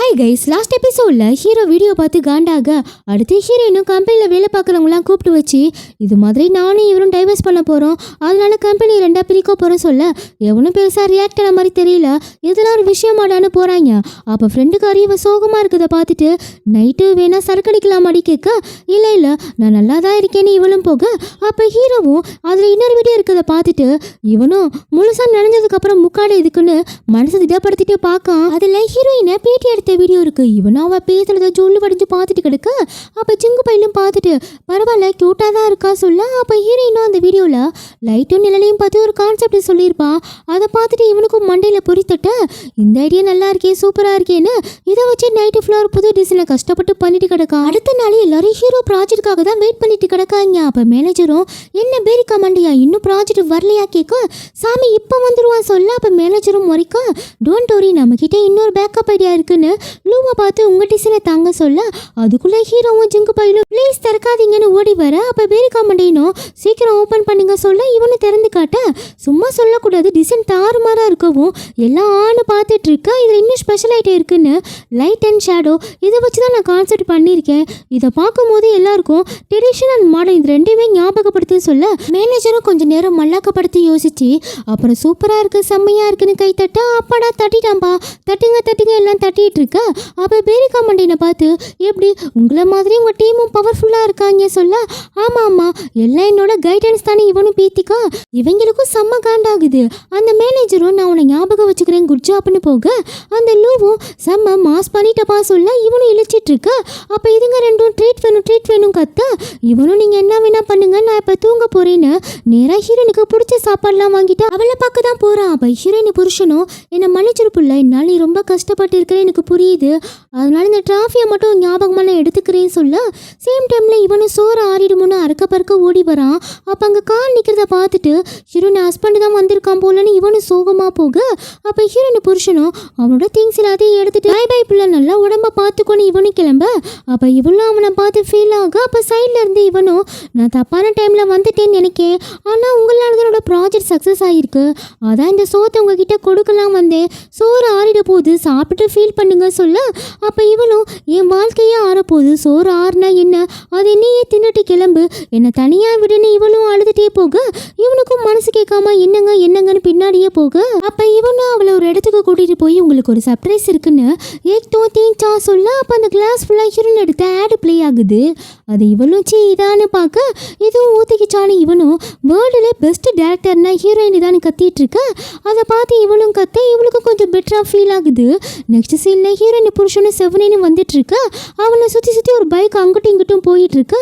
Hi guys, last எபிசோட்ல hero video பார்த்து காண்டாக அடுத்து ஹீரோயினும் கம்பெனியில் வேலை பார்க்குறவங்களாம் கூப்பிட்டு வச்சு இது மாதிரி நானும் இவரும் டைவர்ஸ் பண்ண போகிறோம், அதனால கம்பெனி ரெண்டா பிரிக்க போகிறோம் சொல்ல எவனும் பெருசாக ரியாக்ட் பண்ண மாதிரி தெரியல. இதெல்லாம் ஒரு விஷயமாடான்னு போகிறாங்க. அப்போ ஃப்ரெண்டுக்காரி இவ சோகமாக இருக்கிறத பார்த்துட்டு நைட்டு வேணா சரக்கடிக்கலாமாடி கேட்க இல்லை நான் நல்லா தான் இருக்கேன்னு இவளும் போக அப்போ ஹீரோவும் அதில் இன்னொரு வீடியோ இருக்கிறத பார்த்துட்டு இவனும் முழுசாக நினைஞ்சதுக்கப்புறம் முக்காடு இதுக்குன்னு மனசு திடப்படுத்திட்டு பார்க்க அதில் ஹீரோயினை பேட்டி எடுத்த வீடியோ இருக்கு. இவனும் அவ பேசுறத ஜொல்லு படிஞ்சு பார்த்துட்டு கிடக்கு. அப்ப சிங்கு பையிலும் பார்த்துட்டு பரவாயில்ல கியூட்டா தான் இருக்கா சொல்ல அப்ப ஹீரோயினும் அந்த வீடியோல லைட்டும் நிழலையும் பார்த்து ஒரு கான்செப்ட் சொல்லியிருப்பா. அதை பார்த்துட்டு இவனுக்கும் மண்டையில பொறித்தட்ட இந்த ஐடியா நல்லா இருக்கே சூப்பரா இருக்கேன்னு இதை வச்சு நைட்டு ஃப்ளோர் புது டிசைனை கஷ்டப்பட்டு பண்ணிட்டு கிடக்கா. அடுத்த நாள் எல்லாரும் ஹீரோ ப்ராஜெக்டுக்காக தான் வெயிட் பண்ணிட்டு கிடக்காங்க. அப்ப மேனேஜரும் என்ன பேரிக்கா மண்டியா இன்னும் ப்ராஜெக்ட் வரலையா கேட்க சாமி இப்போ வந்துருவான் சொல்ல அப்ப மேனேஜரும் முறைக்க டோன்ட் வரி நம்ம கிட்ட இன்னொரு பேக்கப் ஐடியா இருக்குன்னு லூவை பார்த்து உங்க டிசைனை தாங்க சொல்ல அதுக்குள்ள ஹீரோவும் ஜிங்கு பையிலும் ப்ளீஸ் திறக்காதீங்கன்னு ஓடி வர அப்ப பேரிக்கா மண்டையினும் சீக்கிரம் ஓப்பன் பண்ணுங்க சொல்ல இவனு திறந்து காட்ட சும்மா சொல்லக்கூடாது டிசைன் தாறுமாறா இருக்கவும் எல்லாம் ஆணு பார்த்துட்டு இருக்க. இதுல இன்னும் ஸ்பெஷல் ஐட்டம் இருக்குன்னு லைட் அண்ட் ஷேடோ இதை வச்சுதான் நான் கான்செப்ட் பண்ணியிருக்கேன். இதை பார்க்கும் போது எல்லாருக்கும் ட்ரெடிஷன் அண்ட் மாடர்ன் இது ரெண்டுமே ஞாபகப்படுத்து சொல்ல மேனேஜரும் கொஞ்சம் நேரம் மல்லாக்கப்படுத்தி யோசிச்சு அப்புறம் சூப்பரா இருக்கு செம்மையா இருக்குன்னு கை தட்ட அப்பாடா தட்டிட்டாம்பா தட்டுங்க எல்லாம் தட்டிட்டு இருக்க. அப்போ பேரிக்கா மண்டையனை பார்த்து எப்படி உங்களை மாதிரி உங்கள் டீமும் பவர்ஃபுல்லாக இருக்காங்க சொல்ல ஆமாம் எல்லாம் என்னோட கைடன்ஸ் தானே இவனும் பீத்திக்கா. இவங்களுக்கும் செம்ம காண்டாகுது. அந்த மேனேஜரும் நான் உன்னை ஞாபகம் வச்சுக்கிறேன் குட் ஜாப்னு போக அந்த லூவும் செம்ம மாஸ் பண்ணிட்டப்பா சொல்ல இவனும் இழிச்சிட்டு இருக்க. அப்போ இதுங்க ரெண்டும் ட்ரீட் வேணும் கத்த இவனும் நீங்கள் என்ன வேணா பண்ணுங்க நான் இப்போ தூங்க போறேன்னு நேராக ஹீரோனுக்கு பிடிச்ச சாப்பாடுலாம் வாங்கிட்டு அவளை பார்க்க தான் போகிறான். அப்போ ஹீரோயின் புருஷனும் என்னை மன்னிச்சிருப்புல என்னால் நீ ரொம்ப கஷ்டப்பட்டு இருக்கிற எனக்கு புரியுது, அதனால இந்த டிராஃபியை மட்டும் ஞாபகமாக நான் எடுத்துக்கிறேன்னு சொல்ல சேம் டைமில் இவனும் சோறு ஆறிடுமோன்னு அறக்க பறக்க ஓடி வரான். அப்போ அங்கே கார் நிற்கிறத பார்த்துட்டு ஹீரோயின் ஹஸ்பண்ட் தான் வந்திருக்கான் போலன்னு இவனும் சோகமாக போக அப்போ ஹீரோயின் புருஷனும் அவனோட திங்ஸ் எல்லாத்தையும் எடுத்துட்டு பை பிள்ளை நல்லா உடம்ப பார்த்துக்கொண்டு இவனும் கிளம்ப அப்போ இவனும் அவனை பார்த்து ஃபீல் ஆக அப்போ சைடில் இருந்து இவனும் நான் தப்பான டைமில் வந்துட்டேன்னு நினைக்கேன், ஆனால் உங்களால் என்னோட ப்ராஜெக்ட் சக்ஸஸ் ஆகிருக்கு, அதான் இந்த சோத்தை உங்ககிட்ட கொடுக்கலாம் வந்தேன், சோறு ஆறிட போகுது சாப்பிட்டு ஃபீல் பண்ணுங்க சொல்ல அப்போ இவளும் என் வாழ்க்கையே ஆறப்போகுது சோறு ஆறுனா என்ன அது என்னையே தின்னுட்டு கிளம்பு என்னை தனியாக விடுன்னு இவளும் அழுதுகிட்டே போக இவனுக்கும் மனசு கேட்காம என்னங்கன்னு பின்னாடியே போக அப்போ இவனும் அவளை ஒரு இடத்துக்கு கூட்டிகிட்டு போய் உங்களுக்கு ஒரு சர்ப்ரைஸ் இருக்குன்னு ஏக் தோ தீன் சா சொல்ல அப்போ அந்த கிளாஸ் ஃபுல்லாக ஹீரோயின் எடுத்த ஆடு ப்ளே ஆகுது. அது இவளும் சி இதான்னு பார்க்க இதுவும் ஊத்திக்கிச்சான்னு இவனும் வேர்ல்டுல பெஸ்ட் டேரக்டர்னா ஹீரோயின் இதான்னு கத்திட்டு இருக்க. அதை பார்த்து இவளும் கத்த இவளுக்கு கொஞ்சம் பெட்டராக ஃபீல் ஆகுது. நெக்ஸ்ட் சீனில் ஹீரோயின் புருஷனும் செவனேன்னு வந்துட்டு இருக்க. அவனை சுற்றி ஒரு பைக் அங்கிட்டும் இங்கிட்டும் போயிட்டு இருக்க.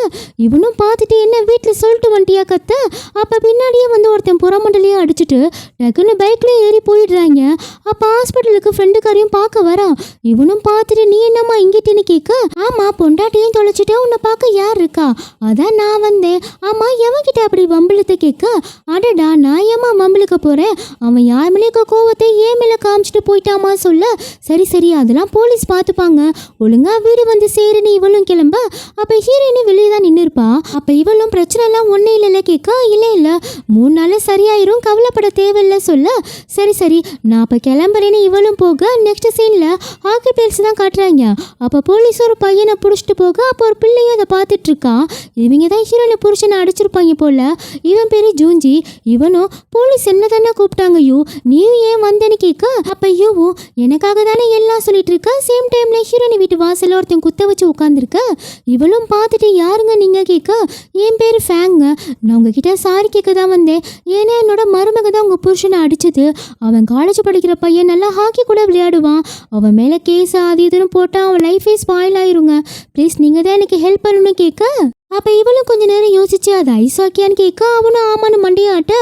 இவனும் பார்த்துட்டு என்ன வீட்டில் சொல்லிட்டு வண்டியா கத்த அப்போ பின்னாடியே வந்து ஒருத்தன் புறமண்டலையும் அடிச்சுட்டு டக்குன்னு பைக்லேயே ஏறி போயிடுறாங்க. அப்போ ஹாஸ்பிட்டலுக்கு ஃப்ரெண்டுக்காரையும் பார்க்க வரா. இவனும் பார்த்துட்டு நீ என்னம்மா இங்கிட்டுன்னு கேட்க ஆமாம் பொண்டாட்டியும் தொலைச்சிட்டு உன்னை பார்க்க யார் இருக்கா அதான் நான் வந்தேன். ஆமாம் எவன்கிட்ட அப்படி வம்பிழுத்த கேட்க அடடா நான் ஏமா வம்பிழுக்க போகிறேன், அவன் யார் மேலே கோவத்தை ஏன் மேலே காமிச்சிட்டு போயிட்டாமா சொல்ல சரி அதெல்லாம் போலீஸ் பார்த்துப்பாங்க ஒழுங்கா வீடு வந்து சேருன்னு இவளும் கிளம்ப அப்போ ஹீரோயின் வெளியே தான் நின்று இருப்பா. அப்போ இவளும் பிரச்சனைலாம் ஒன்றும் இல்லைல்ல கேட்க இல்லை 3 நாள் சரியாயிரும் கவலைப்பட தேவையில்லை சொல்ல சரி நான் அப்போ கிளம்புறேன்னு இவளும் போக நெக்ஸ்ட் சீனில் ஹாக்கி பிளேயர்ஸ் தான் காட்டுறாங்க. அப்போ போலீஸ் ஒரு பையனை பிடிச்சிட்டு போக அப்போ ஒரு பிள்ளையும் அதை பார்த்துட்டு இருக்கான். இவங்க தான் ஹீரோயின் புருஷனை அடிச்சிருப்பாங்க போல. இவன் பேரு ஜூஞ்சி. இவனும் போலீஸ் என்ன தானே கூப்பிட்டாங்க யூ நீயும் ஏன் வந்தேன்னு கேட்க அப்போ யூவும் எனக்காக தானே எல்லாம் சொல்லிட்டு இருக்க. சேம் டைம்ல ஹீரோயின் வீட்டு வாசல்ல ஒருத்தன் குத்த வச்சு உட்காந்துருக்க. இவளும் பார்த்துட்டு யாருங்க நீங்க கேட்க என் பேரு ஃபேங்க, நான் உங்ககிட்ட சாரி கேட்க தான் வந்தேன், ஏன்னா என்னோட மருமக தான் உங்க புருஷனை அடிச்சது, அவன் காலேஜ் படிக்கிற பையன் நல்லா ஹாக்கி கூட விளையாடுவான், அவன் மேலே கேஸ் அது இதுன்னு போட்டால் அவன் லைஃபே ஸ்பாயில் ஆயிருங்க, ப்ளீஸ் நீங்கள் தான் எனக்கு ஹெல்ப் பண்ணணும்னு கேட்க அப்போ இவளும் கொஞ்ச நேரம் யோசிச்சு அது ஐஸ் ஹாக்கியான்னு கேட்க அவனும் ஆமான்னு மண்டையாட்ட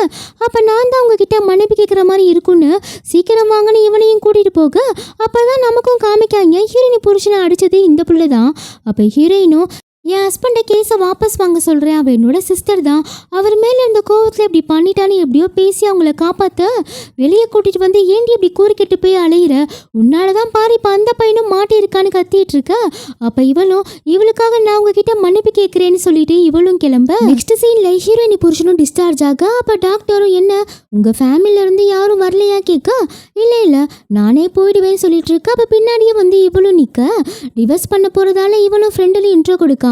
அப்போ நான் தான் உங்ககிட்ட மன்னிப்பு கேட்குற மாதிரி இருக்குன்னு சீக்கிரம் வாங்கன்னு இவனையும் கூட்டிகிட்டு போக அப்போ தான் நமக்கும் காமிக்காங்க ஹீரோயின் புருஷனை அடித்தது இந்த பிள்ளை தான். அப்போ ஹீரோயினும் என் ஹஸ்பண்டை கேஸை வாபஸ் வாங்க சொல்கிறேன், அவள் என்னோட சிஸ்டர் தான், அவர் மேலே இருந்த கோவத்தில் இப்படி பண்ணிட்டான்னு எப்படியோ பேசி அவங்கள காப்பாற்ற வெளியே கூட்டிகிட்டு வந்து ஏண்டி இப்படி கூறிக்கிட்டு போய் அலையிற, உன்னால தான் பாரு இப்போ அந்த பையனும் மாட்டியிருக்கான்னு கத்திட்டு இருக்க. அப்போ இவளுக்காக நான் உங்ககிட்ட மன்னிப்பு கேட்குறேன்னு சொல்லிட்டு இவளும் கிளம்ப நெக்ஸ்ட் சீனில் ஹீரோயினி புருஷனும் டிஸ்சார்ஜ் ஆக அப்போ டாக்டரும் என்ன உங்கள் ஃபேமிலியிலேருந்து யாரும் வரலையா கேட்க, இல்லை நானே போயிடுவேன்னு சொல்லிட்டு இருக்க. அப்போ பின்னாடியே வந்து இவளும் நிற்க டிவர்ஸ் பண்ண போகிறதால இவனும் ஃப்ரெண்டில் இன்ட்ரோ கொடுக்கான்.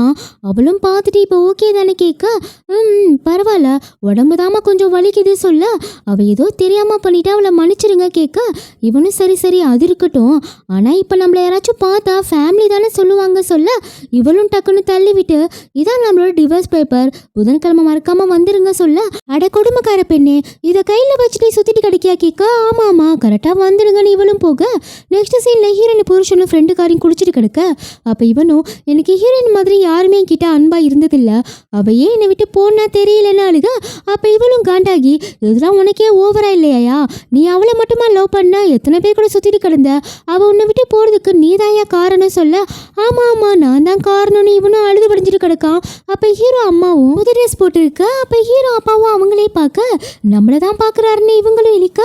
அவளும் பார்த்துட்டு இப்போ ஓகே தானே கேட்க, பரவாயில்ல உடம்பு தாமா கொஞ்சம் வலிக்குது சொல்ல, அவள் ஏதோ தெரியாமல் பண்ணிட்டு அவளை மன்னிச்சிருங்க கேட்க, இவனும் சரி அது இருக்கட்டும், ஆனால் இப்போ நம்மளை யாராச்சும் பார்த்தா ஃபேமிலி தானே சொல்லுவாங்க சொல்ல, இவளும் டக்குன்னு தள்ளி விட்டு இதான் நம்மளோட டிவர்ஸ் பேப்பர், புதன்கிழமை மறக்காமல் வந்துருங்க சொல்ல, அட கொடுமைக்கார பெண்ணே இதை கையில் வச்சுட்டு சுற்றிட்டு கிடைக்கியா கேட்க, ஆமாம் கரெக்டாக வந்துடுங்கன்னு இவளும் போக நெக்ஸ்ட் சீனில் ஹீரோயின் புருஷனும் ஃப்ரெண்டுக்காரையும் குடிச்சிட்டு கிடக்க. அப்போ இவனும் எனக்கு ஹீரோயின் மாதிரி யாருமே கிட்ட அன்பா இருந்ததில்லை, அவ ஏன் என்னை விட்டு போனா தெரியலன்னு அழுக. அப்போ இவளும் காண்டாகி இதெல்லாம் உனக்கே ஓவரா இல்லையா, நீ அவளை மட்டுமா லவ் பண்ண, எத்தனை பேர் கூட சுற்றிட்டு கிடந்த, அவள் உன்னை விட்டு போகிறதுக்கு நீதாயா காரணம் சொல்ல, ஆமாம் நான் தான் காரணம்னு இவனும் அழுது படிஞ்சிட்டு கிடக்கான். அப்போ ஹீரோ அம்மாவும் புது ட்ரெஸ் போட்டுருக்க. அப்போ ஹீரோ அப்பாவும் அவங்களே பார்க்க நம்மளை தான் பார்க்குறாருன்னு இவங்களும் இழிக்க,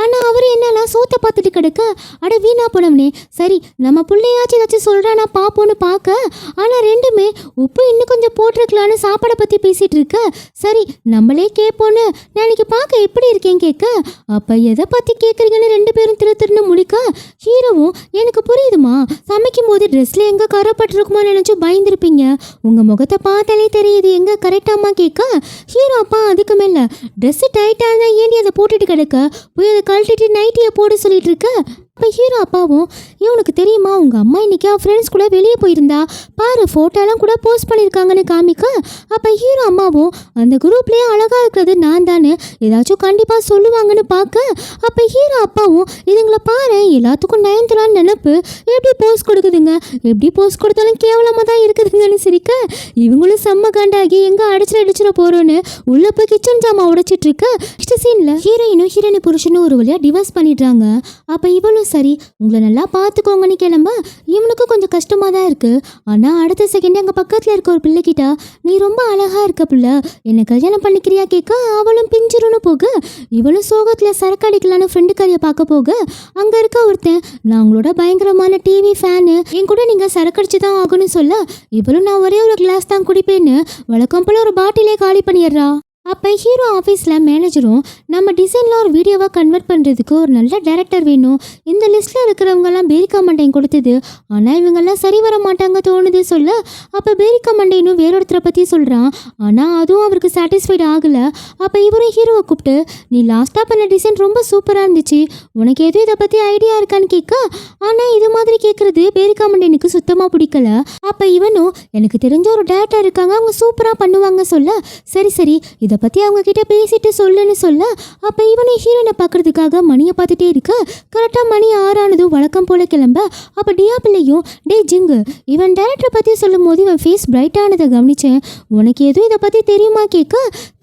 ஆனால் அவர் என்னெல்லாம் சோத்தை பார்த்துட்டு கிடக்க, அட வீணா போனவனே, சரி நம்ம பிள்ளையாச்சும் ஏதாச்சும் சொல்கிறானா பார்ப்போன்னு பார்க்க, ஆனால் ரெண்டுமே உப்பு இன்னும் கொஞ்சம் போட்டிருக்கலான்னு சாப்பாடை பற்றி பேசிகிட்டு இருக்க. சரி நம்மளே கேட்போன்னு நாளைக்கு பார்க்க எப்படி இருக்கேன்னு கேட்க, அப்போ எதை பற்றி கேட்குறீங்கன்னு ரெண்டு பேரும் திருன்னு முடிக்க, ஹீரோவும் எனக்கு புரியுதுமா, சமைக்கும் போது ட்ரெஸ்ல எங்கே கரப்பட்டிருக்குமோ நினச்சி பயந்துருப்பீங்க, உங்கள் முகத்தை பார்த்தாலே தெரியுது எங்கே கரெக்டாமா கேட்க, ஹீரோ அப்பா அதுக்கு மேலே ட்ரெஸ்ஸு டைட்டாக இருந்தால் ஏண்டி அதை போட்டுட்டு கிடக்க, போய் அதை கழட்டிட்டு நைட்டியை போட சொல்லிட்டு இருக்க. அப்போ ஹீரோ அப்பாவும் இவனுக்கு தெரியுமா உங்கள் அம்மா இன்னைக்கு அவன் ஃப்ரெண்ட்ஸ் கூட வெளியே போயிருந்தா பாரு, ஃபோட்டோலாம் கூட போஸ்ட் பண்ணியிருக்காங்கன்னு காமிக்க. அப்போ ஹீரோ அம்மாவும் அந்த குரூப்லேயே அழகாக இருக்கிறது நான் தானே, ஏதாச்சும் கண்டிப்பாக சொல்லுவாங்கன்னு பார்க்க. அப்போ ஹீரோ அப்பாவும் இதுங்களை பாரு எல்லாத்துக்கும் நயன்தரான்னு நினப்பு, எப்படி போஸ்ட் கொடுக்குதுங்க, எப்படி போஸ்ட் கொடுத்தாலும் கேவலமாக தான் இருக்குதுங்கன்னு சிரிக்க. இவங்களும் செம்ம காண்டாகி எங்கே அடிச்சிட போகிறோன்னு உள்ளே போய் கிச்சன் ஜாமா உடைச்சிட்டு இருக்க. நெக்ஸ்ட் சீனில் ஹீரோயின் புருஷனும் ஒரு வழியாக டிவோர்ஸ் பண்ணிடுறாங்க. அப்போ இவளும் சரி உங்களை நல்லா பார்த்துக்கோங்கன்னு கிளம்ப இவனுக்கும் கொஞ்சம் கஷ்டமாக தான் இருக்குது. ஆனால் அடுத்த செகண்ட் அங்கே பக்கத்தில் இருக்க ஒரு பிள்ளைகிட்ட நீ ரொம்ப அழகாக இருக்க பிள்ளை, என்னை கல்யாணம் பண்ணிக்கிறியா கேட்க, அவளும் பிஞ்சிருன்னு போக இவளும் சோகத்தில் சரக்கு அடிக்கலான்னு ஃப்ரெண்டு கறியை பார்க்க போக அங்கே இருக்க ஒருத்தன் நான் உங்களோட பயங்கரமான டிவி ஃபேனு, என் கூட நீங்கள் சரக்கடிச்சு தான் ஆகணும்னு சொல்ல, இவளும் நான் ஒரே ஒரு கிளாஸ் தான் குடிப்பேன்னு வழக்கம் போல ஒரு பாட்டிலே காலி பண்ணிடுறா. அப்போ ஹீரோ ஆஃபீஸில் மேனேஜரும் நம்ம டிசைனில் ஒரு வீடியோவாக கன்வெர்ட் பண்ணுறதுக்கு ஒரு நல்ல டேரக்டர் வேணும், இந்த லிஸ்ட்டில் இருக்கிறவங்கெல்லாம் பேரிக்கா மண்டையன் கொடுத்தது, ஆனால் இவங்கெல்லாம் சரி வர மாட்டாங்க தோணுது சொல்ல, அப்போ பேரிக்கா மண்டையனும் வேறொருத்தரை பற்றி சொல்கிறான். ஆனால் அதுவும் அவருக்கு சாட்டிஸ்ஃபைட் ஆகலை. அப்போ இவரும் ஹீரோவை கூப்பிட்டு நீ லாஸ்ட்டாக பண்ண டிசைன் ரொம்ப சூப்பராக இருந்துச்சு, உனக்கு எதுவும் இதை பற்றி ஐடியா இருக்கான்னு கேட்க, ஆனால் இது மாதிரி கேட்குறது பேரிக்கா மண்டையனுக்கு சுத்தமாக பிடிக்கல. அப்போ இவனும் எனக்கு தெரிஞ்ச ஒரு டேரக்டர் இருக்காங்க, அவங்க சூப்பராக பண்ணுவாங்க சொல்ல, சரி இதை பற்றி அவங்க கிட்ட பேசிட்டு சொல்லுன்னு சொல்ல, அப்போ இவனை ஹீரோயினை பார்க்கறதுக்காக மணியை பார்த்துட்டே இருக்க. கரெக்டாக மணி 6 ஆனதும் வழக்கம் போல கிளம்ப. அப்போ டியா பிள்ளையும் டே ஜிங்கு இவன் டேரக்டரை பற்றி சொல்லும் போது இவன் ஃபேஸ் பிரைட்டானதை கவனித்தேன், உனக்கு எதுவும் இதை பற்றி தெரியுமா கேட்க,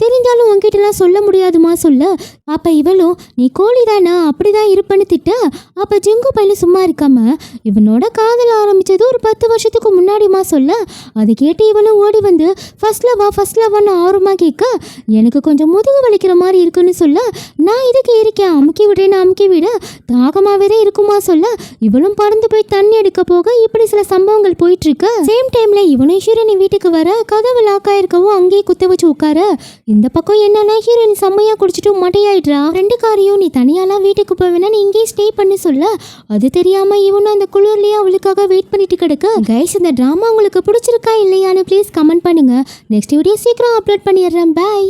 தெரிஞ்சாலும் உங்ககிட்டலாம் சொல்ல முடியாதுமா சொல்ல, அப்போ இவளும் நீ கோழி தானே அப்படி தான் இருப்பேன்னு திட்ட. அப்போ ஜிங்கு பையன் சும்மா இருக்காம இவனோட காதல் ஆரம்பித்தது ஒரு 10 வருஷத்துக்கு முன்னாடிமா சொல்ல, அதை கேட்டு இவனும் ஓடி வந்து ஃபர்ஸ்ட் லவ்வான்னு ஆர்வமாக கேட்க, எனக்கு கொஞ்சம் முதுகு வலிக்கிற மாதிரி இருக்குன்னு சொல்ல, நான் இதுக்கு இருக்கேன் அமுக்கி விட தாகமாகவே இருக்குமா சொல்ல, இவளும் பறந்து போய் தண்ணி எடுக்க போக இப்படி சில சம்பவங்கள் போயிட்டு இருக்கு. சேம் டைம்ல இவனும் ஹீரோயின் வீட்டுக்கு வர கதவு லாக் ஆயிருக்கவும் அங்கேயே குத்த வச்சு உட்கார. இந்த பக்கம் என்னன்னா ஹீரோயின் செம்மையா குடிச்சிட்டு மட்டையாயிடுறா. 2 காரையும் நீ தனியாலாம் வீட்டுக்கு போவேன்னா நீ இங்கேயே ஸ்டே பண்ணி சொல்ல, அது தெரியாம இவனும் அந்த குளிர்லயே அவளுக்காக வெயிட் பண்ணிட்டு கிடக்கு. கைஸ் இந்த டிராமா உங்களுக்கு பிடிச்சிருக்கா இல்லையான்னு ப்ளீஸ் கமெண்ட் பண்ணுங்க. நெக்ஸ்ட் வீடியோ சீக்கிரம் அப்லோட் பண்ணிடுறேன். பாய்.